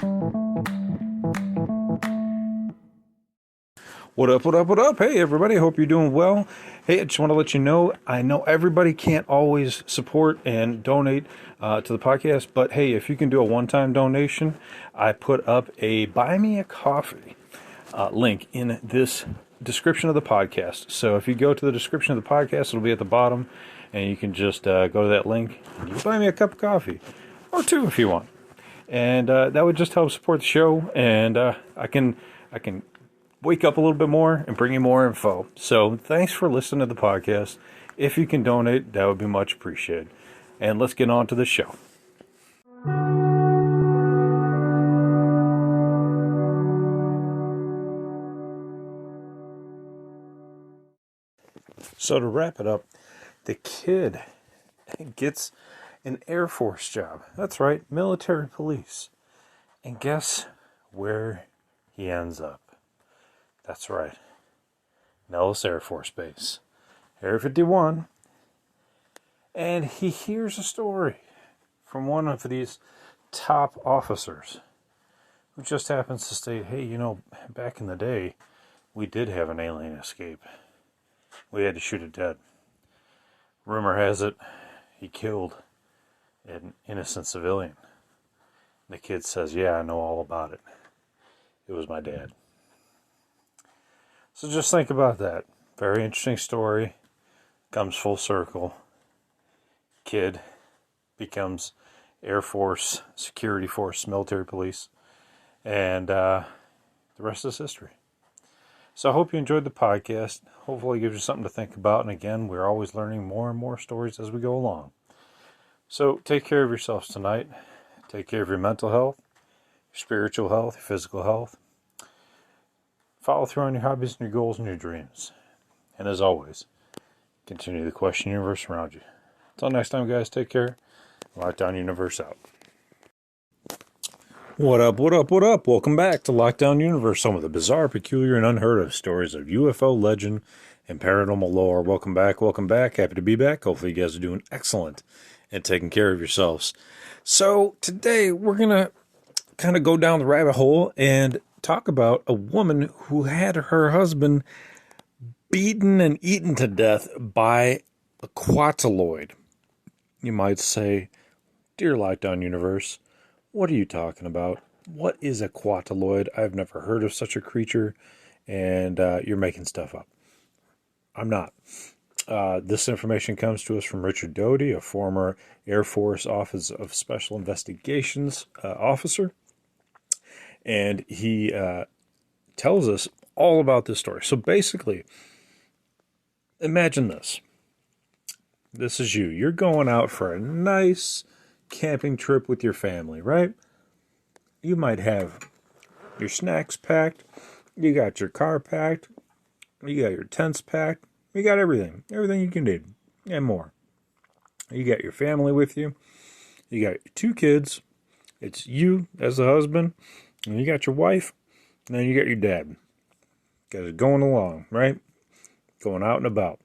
What up, what up, what up? Hey, everybody, hope you're doing well. Hey, I just want to let you know, I know everybody can't always support and donate to the podcast, but hey, if you can do a one-time donation, I put up a Buy Me a Coffee link in this description of the podcast. So if you go to the description of the podcast, it'll be at the bottom, and you can just go to that link, and you can buy me a cup of coffee, or two if you want. And that would just help support the show, and I can wake up a little bit more and bring you more info. So thanks for listening to the podcast. If you can donate, that would be much appreciated. And let's get on to the show. So to wrap it up, the kid gets an Air Force job. That's right, military police. And guess where he ends up? That's right. Nellis Air Force Base. Area 51. And he hears a story from one of these top officers who just happens to state, hey, back in the day, we did have an alien escape. We had to shoot it dead. Rumor has it, he killed an innocent civilian. The kid says, yeah, I know all about it. It was my dad. So just think about that. Very interesting story. Comes full circle. Kid becomes Air Force, Security Force, military police. And the rest is history. So I hope you enjoyed the podcast. Hopefully it gives you something to think about. And again, we're always learning more and more stories as we go along. So take care of yourselves tonight. Take care of your mental health, your spiritual health, your physical health. Follow through on your hobbies and your goals and your dreams. And as always, continue to question the universe around you. Until next time, guys, take care. Lockdown Universe out. What up, what up, what up? Welcome back to Lockdown Universe, some of the bizarre, peculiar, and unheard of stories of UFO legend and paranormal lore. Welcome back, welcome back. Happy to be back. Hopefully you guys are doing excellent and taking care of yourselves. So today we're going to kind of go down the rabbit hole and talk about a woman who had her husband beaten and eaten to death by a Quataloid. You might say, dear Lockdown Universe, what are you talking about? What is a Quataloid? I've never heard of such a creature, and you're making stuff up. I'm not. This information comes to us from Richard Doty, a former Air Force Office of Special Investigations officer. And he tells us all about this story. So basically, imagine this. This is you. You're going out for a nice camping trip with your family, right? You might have your snacks packed. You got your car packed. You got your tents packed. You got everything. Everything you can need and more. You got your family with you. You got your two kids. It's you as the husband. And you got your wife, and then you got your dad. You guys are going along, right? Going out and about.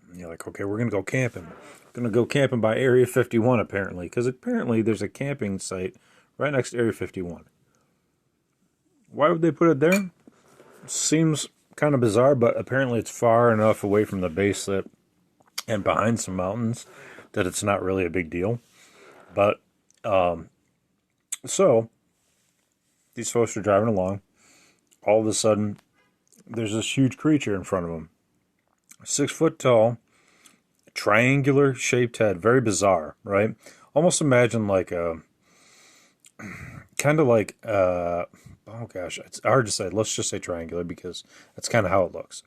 And you're like, okay, we're going to go camping. We're going to go camping by Area 51, apparently. Because apparently there's a camping site right next to Area 51. Why would they put it there? Seems kind of bizarre, but apparently it's far enough away from the base and behind some mountains that it's not really a big deal. But, so these folks are driving along. All of a sudden, there's this huge creature in front of them. 6 foot tall, triangular shaped head. Very bizarre, right? Almost imagine like a, kind of like, oh gosh, it's hard to say. Let's just say triangular because that's kind of how it looks.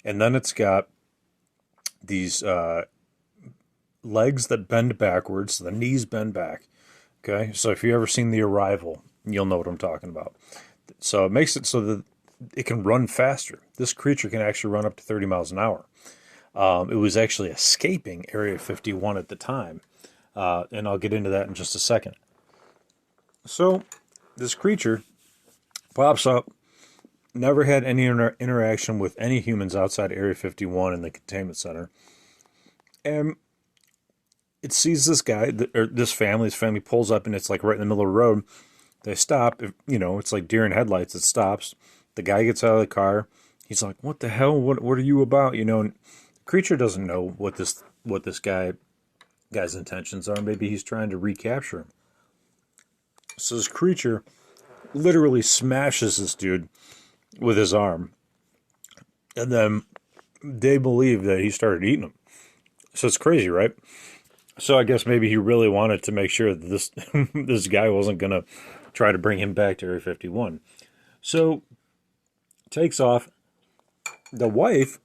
And then it's got these legs that bend backwards. The knees bend back. Okay, so if you've ever seen The Arrival, you'll know what I'm talking about. So it makes it so that it can run faster. This creature can actually run up to 30 miles an hour. It was actually escaping Area 51 at the time. And I'll get into that in just a second. So this creature pops up, never had any interaction with any humans outside Area 51 in the containment center. And it sees this guy, or this family pulls up, and it's like right in the middle of the road. They stop. It's like deer in headlights. It stops. The guy gets out of the car. He's like, "What the hell? What are you about?" And the creature doesn't know what this guy's intentions are. Maybe he's trying to recapture him. So this creature literally smashes this dude with his arm, and then they believe that he started eating him. So it's crazy, right? So I guess maybe he really wanted to make sure that this this guy wasn't gonna try to bring him back to Area 51. So takes off. The wife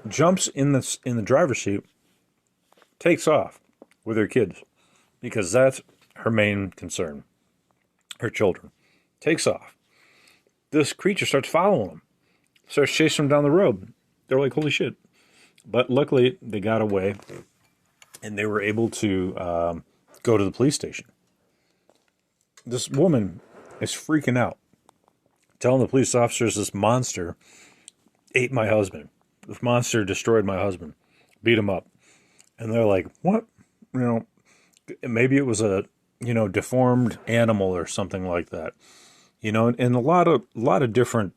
jumps in the driver's seat, takes off with her kids because that's her main concern. Her children. Takes off. This creature starts following them, starts chasing them down the road. They're like, holy shit. But luckily, they got away, and they were able to go to the police station. This woman is freaking out, telling the police officers this monster ate my husband. This monster destroyed my husband, beat him up. And they're like, what? Maybe it was a, deformed animal or something like that. And a lot of different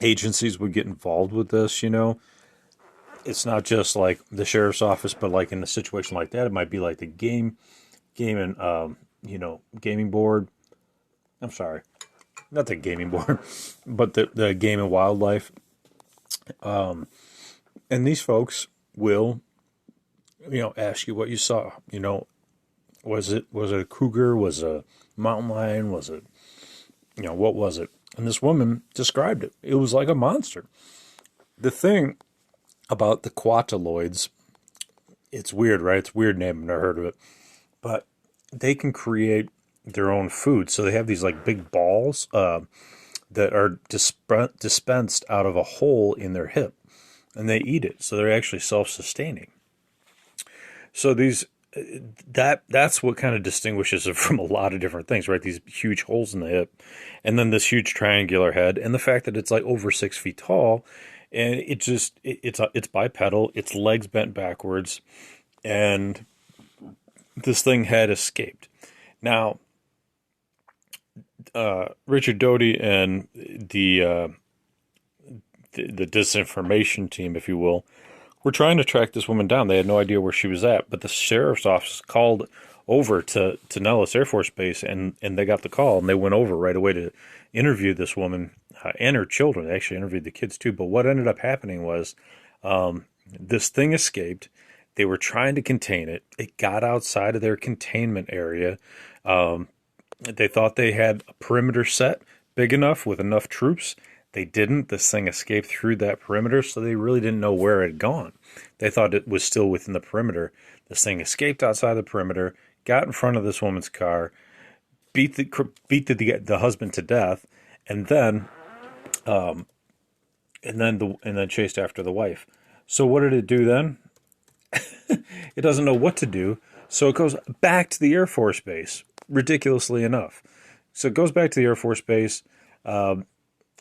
agencies would get involved with this, It's not just like the sheriff's office, but like in a situation like that, it might be like the game and, gaming board. I'm sorry, not the gaming board, but the game and wildlife. And these folks will, ask you what you saw. Was it a cougar? Was it a mountain lion? Was it, what was it? And this woman described it. It was like a monster. The thing about the Quataloids, it's weird, right? It's a weird name. I've never heard of it. But they can create their own food. So they have these like big balls that are dispensed out of a hole in their hip. And they eat it. So they're actually self-sustaining. So that's what kind of distinguishes it from a lot of different things, right? These huge holes in the hip, and then this huge triangular head, and the fact that it's like over 6 feet tall, and it's bipedal, its legs bent backwards, and this thing had escaped. Now, Richard Doty and the disinformation team, if you will, were trying to track this woman down. They had no idea where she was at, but the sheriff's office called over to Nellis Air Force Base, and they got the call, and they went over right away to interview this woman and her children. They actually interviewed the kids too, but what ended up happening was this thing escaped. They were trying to contain it. It got outside of their containment area. They thought they had a perimeter set big enough with enough troops. They didn't. This thing escaped through that perimeter, so they really didn't know where it had gone. They thought it was still within the perimeter. This thing escaped outside the perimeter, got in front of this woman's car, beat the husband to death, and then chased after the wife. So what did it do then? It doesn't know what to do, so it goes back to the Air Force Base. Ridiculously enough, so it goes back to the Air Force Base.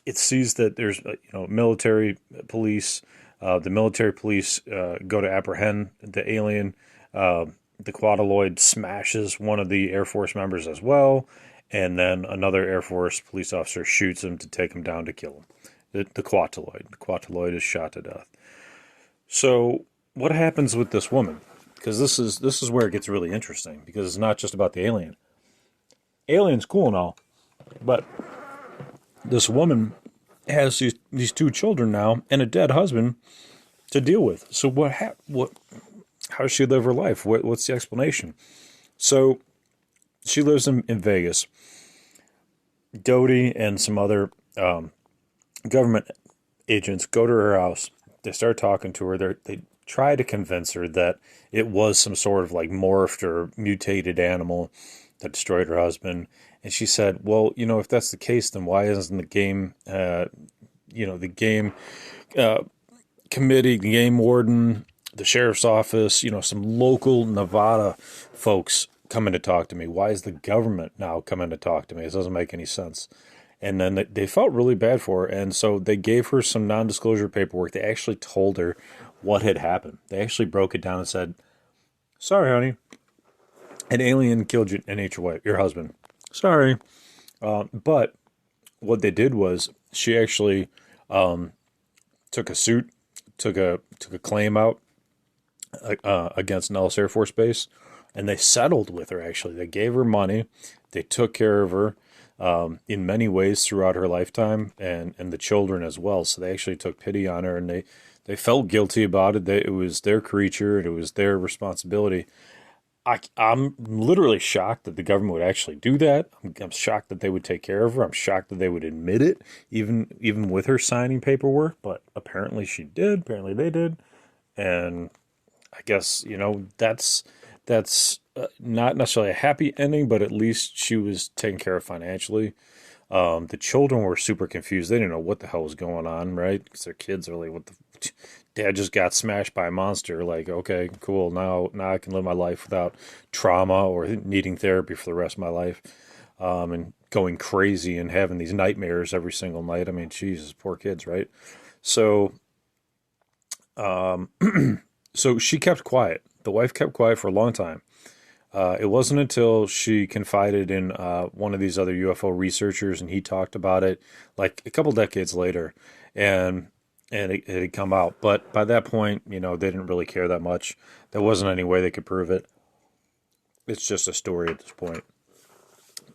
It sees that there's military police. The military police go to apprehend the alien. The Quataloid smashes one of the Air Force members as well, and then another Air Force police officer shoots him to take him down to kill him. The Quataloid. The Quataloid is shot to death. So what happens with this woman? Because this is where it gets really interesting, because it's not just about the alien. Alien's cool and all, but this woman has these two children now and a dead husband to deal with. So how does she live her life? What's the explanation? So she lives in Vegas. Doty and some other government agents go to her house. They start talking to her. They try to convince her that it was some sort of like morphed or mutated animal that destroyed her husband. And she said, well, if that's the case, then why isn't the game, the game committee, the game warden, the sheriff's office, some local Nevada folks coming to talk to me? Why is the government now coming to talk to me? It doesn't make any sense. And then they felt really bad for her. And so they gave her some non-disclosure paperwork. They actually told her what had happened. They actually broke it down and said, sorry, honey, an alien killed you and ate your husband. Sorry. But what they did was she actually took a suit, took a claim out against Nellis Air Force Base, and they settled with her. Actually, they gave her money, they took care of her in many ways throughout her lifetime, and the children as well. So they actually took pity on her, and they felt guilty about it. It was their creature, and it was their responsibility. I'm literally shocked that the government would actually do that. I'm shocked that they would take care of her. I'm shocked that they would admit it, even with her signing paperwork. But apparently she did. Apparently they did, and I guess that's not necessarily a happy ending, but at least she was taken care of financially. The children were super confused. They didn't know what the hell was going on, right? Because their kids are like, "What the? Dad just got smashed by a monster." Like, okay, cool. Now I can live my life without trauma or needing therapy for the rest of my life, and going crazy and having these nightmares every single night. I mean, Jesus, poor kids, right? So, so she kept quiet. The wife kept quiet for a long time. It wasn't until she confided in one of these other UFO researchers, and he talked about it like a couple decades later, and it had come out. But by that point, they didn't really care that much. There wasn't any way they could prove it. It's just a story at this point.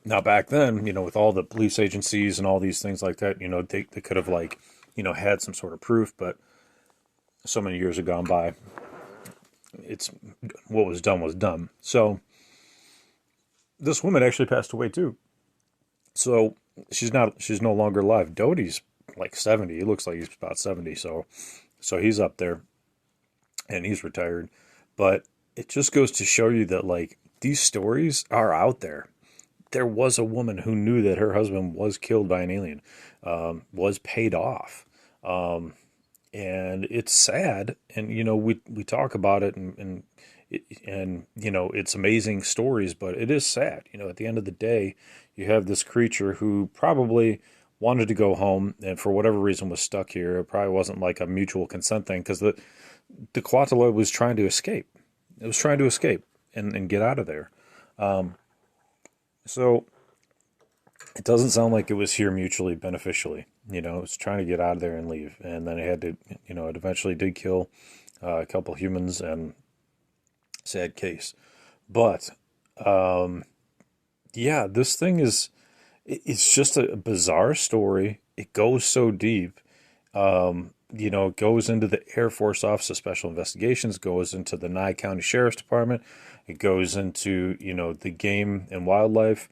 Now back then, with all the police agencies and all these things like that, they could have had some sort of proof, but so many years have gone by. It's what was done was done. So this woman actually passed away too. So she's no longer alive. Doty's like 70. He looks like he's about 70. So he's up there and he's retired. But it just goes to show you that like these stories are out there. There was a woman who knew that her husband was killed by an alien, was paid off. And it's sad. And, we talk about it and it's amazing stories, but it is sad. At the end of the day, you have this creature who probably wanted to go home and for whatever reason was stuck here. It probably wasn't like a mutual consent thing because the Quataloid was trying to escape. It was trying to escape and get out of there. So it doesn't sound like it was here mutually beneficially. It was trying to get out of there and leave. And then it had to, it eventually did kill a couple humans, and sad case. But yeah, this thing it's just a bizarre story. It goes so deep. It goes into the Air Force Office of Special Investigations, goes into the Nye County Sheriff's Department. It goes into, the Game and Wildlife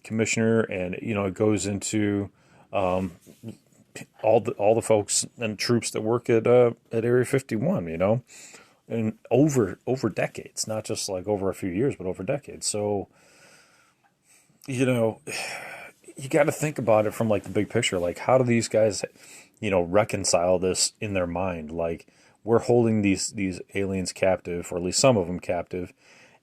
Commissioner, and, it goes into all the folks and troops that work at Area 51, and over decades, not just like over a few years, but over decades. So, you got to think about it from like the big picture. Like, how do these guys, reconcile this in their mind? Like, we're holding these aliens captive, or at least some of them captive,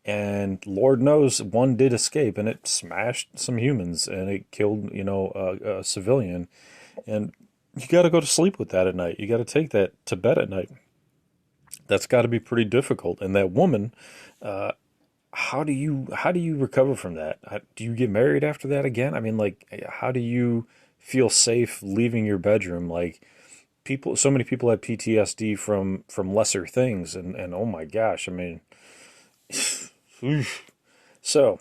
and Lord knows one did escape, and it smashed some humans, and it killed, a civilian, and you got to go to sleep with that at night. You got to take that to bed at night. That's got to be pretty difficult. And that woman, how do you recover from that? Do you get married after that again? I mean, like, how do you feel safe leaving your bedroom? Like, so many people have PTSD from lesser things, and oh my gosh, I mean, so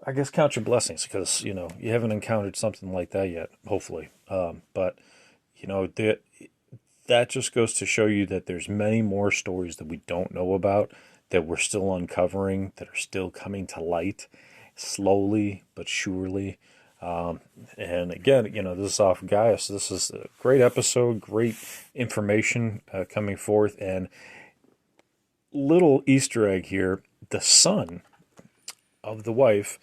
I guess count your blessings because you haven't encountered something like that yet, hopefully. But that just goes to show you that there's many more stories that we don't know about, that we're still uncovering, that are still coming to light slowly but surely. And again, this is off Gaius. This is a great episode, great information coming forth. And little Easter egg here, the son of the wife